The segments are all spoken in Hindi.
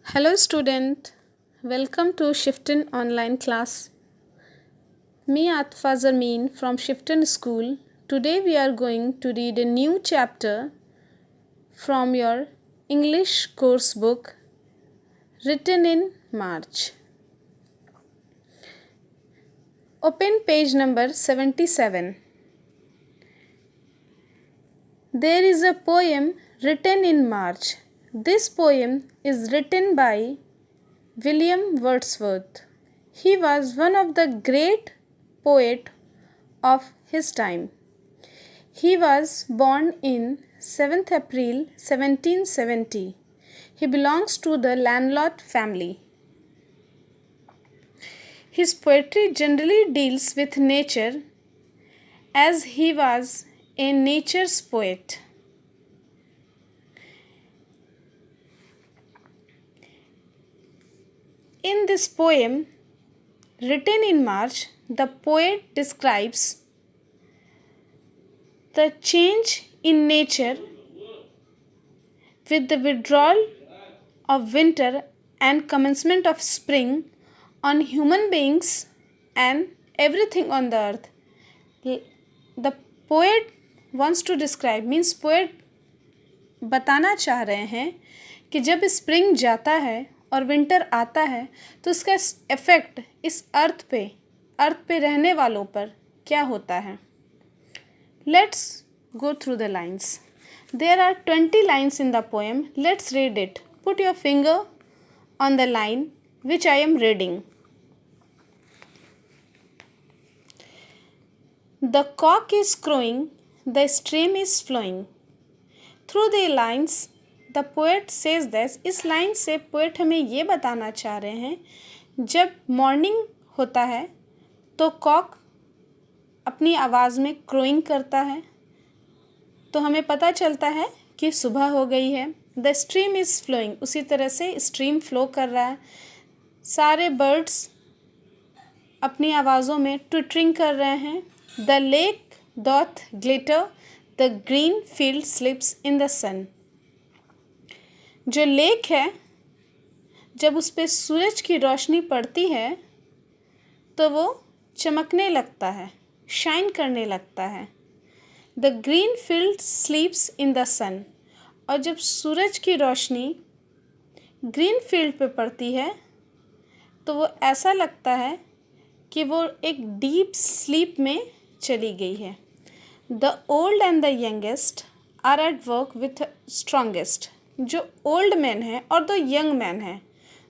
Hello student, welcome to Shifton online class. Me Atfa Zarmeen from Shifton School. Today we are going to read a new chapter from your English course book written in March. Open page number 77. There is a poem written in March. This poem is written by William Wordsworth. He was one of the great poets of his time. He was born in 7th April 1770. He belongs to the landlord family. His poetry generally deals with nature as he was a nature's poet. In this poem, written in March, the poet describes the change in nature with the withdrawal of winter and commencement of spring on human beings and everything on the earth. The poet wants to describe, means poet बताना चाह रहे हैं कि जब स्प्रिंग जाता है और विंटर आता है तो उसका इफ़ेक्ट इस अर्थ पे रहने वालों पर क्या होता है. Let's go through the lines. There are 20 lines in the poem. Let's read it. Put your finger on the line which I am reading. The cock is crowing, the stream is flowing. Through the lines the poet says this. इस लाइन से पोएट हमें ये बताना चाह रहे हैं, जब मॉर्निंग होता है तो कॉक अपनी आवाज़ में क्रोइंग करता है तो हमें पता चलता है कि सुबह हो गई है. द स्ट्रीम इज़ फ्लोइंग, उसी तरह से स्ट्रीम फ्लो कर रहा है. सारे बर्ड्स अपनी आवाज़ों में ट्विटरिंग कर रहे हैं. The lake doth glitter, the green field slips in the sun. जो लेक है, जब उस पर सूरज की रोशनी पड़ती है तो वो चमकने लगता है, शाइन करने लगता है. The green field sleeps in the sun. और जब सूरज की रोशनी ग्रीन फील्ड पे पड़ती है तो वो ऐसा लगता है कि वो एक डीप स्लीप में चली गई है. The old and the youngest are at work with strongest. जो ओल्ड मैन है और द यंग मैन है,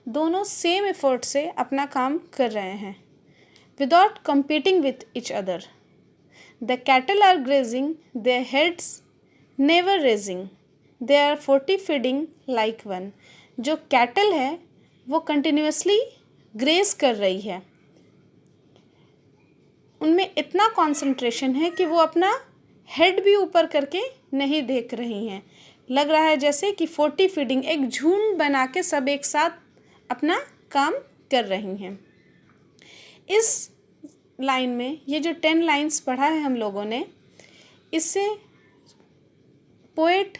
दोनों सेम एफर्ट से अपना काम कर रहे हैं, without competing with each other. The cattle are grazing, their heads never raising. They are 40 feeding like one. जो कैटल है वो कंटिन्यूसली ग्रेज कर रही है. उनमें इतना कंसंट्रेशन है कि वो अपना हेड भी ऊपर करके नहीं देख रही हैं. लग रहा है जैसे कि 40 फीडिंग, एक झुंड बना के सब एक साथ अपना काम कर रही हैं. इस लाइन में ये जो 10 लाइन्स पढ़ा है हम लोगों ने, इससे पोएट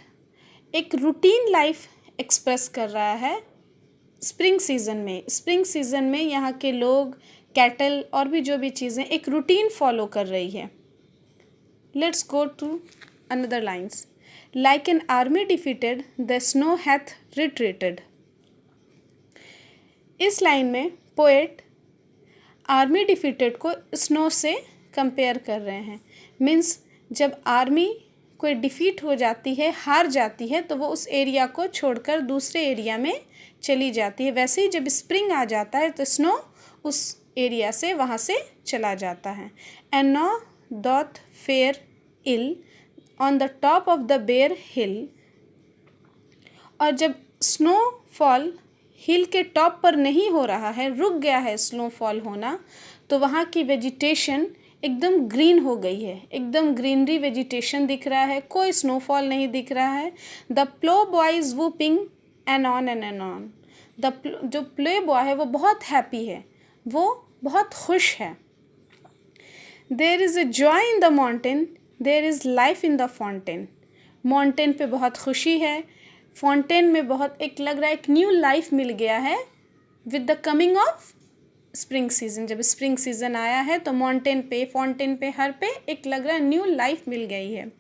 एक रूटीन लाइफ एक्सप्रेस कर रहा है स्प्रिंग सीज़न में. स्प्रिंग सीज़न में यहाँ के लोग, कैटल और भी जो भी चीज़ें एक रूटीन फॉलो कर रही है. Let's go to another lines. Like an army defeated, the snow hath retreated. इस लाइन में पोएट आर्मी डिफीटेड को स्नो से कंपेयर कर रहे हैं. मीन्स जब आर्मी कोई डिफीट हो जाती है, हार जाती है, तो वो उस एरिया को छोड़कर दूसरे एरिया में चली जाती है. वैसे ही जब स्प्रिंग आ जाता है तो स्नो उस एरिया से वहाँ से चला जाता है. And now doth fare ill on the top of the bare hill. और जब स्नोफॉल हिल के टॉप पर नहीं हो रहा है, रुक गया है स्नोफॉल होना, तो वहाँ की वेजिटेशन एकदम ग्रीन हो गई है. एकदम ग्रीनरी वेजिटेशन दिख रहा है, कोई स्नोफॉल नहीं दिख रहा है. The plough boy is whooping and on and and on. जो प्ले बॉय है वो बहुत हैप्पी है, वो बहुत खुश है. There is a joy in the mountain, there is life in the fountain. Mountain पे बहुत खुशी है, फाउंटेन में बहुत एक लग रहा है एक न्यू लाइफ मिल गया है with the coming of spring season. जब स्प्रिंग सीजन आया है तो फाउंटेन पे हर पे एक लग रहा है न्यू लाइफ मिल गई है।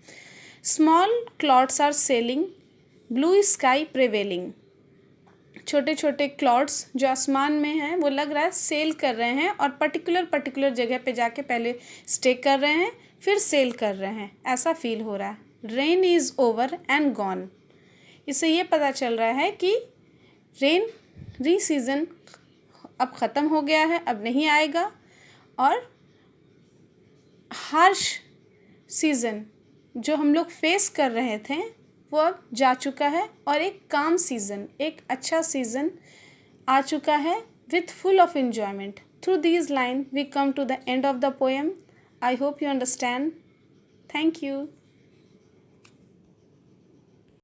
Small clouds are sailing, blue sky prevailing. छोटे छोटे क्लाउड्स जो आसमान में हैं वो लग रहा है सेल कर रहे हैं और पर्टिकुलर जगह पे जाके पहले स्टे कर रहे हैं फिर सेल कर रहे हैं, ऐसा फील हो रहा है। Rain is over and gone. इससे ये पता चल रहा है कि री सीज़न अब ख़त्म हो गया है, अब नहीं आएगा, और हार्श सीज़न जो हम लोग फेस कर रहे थे वो अब जा चुका है और एक काम सीज़न, एक अच्छा सीज़न आ चुका है with full of enjoyment. Through these lines we come to the end of the poem. I hope you understand. Thank you.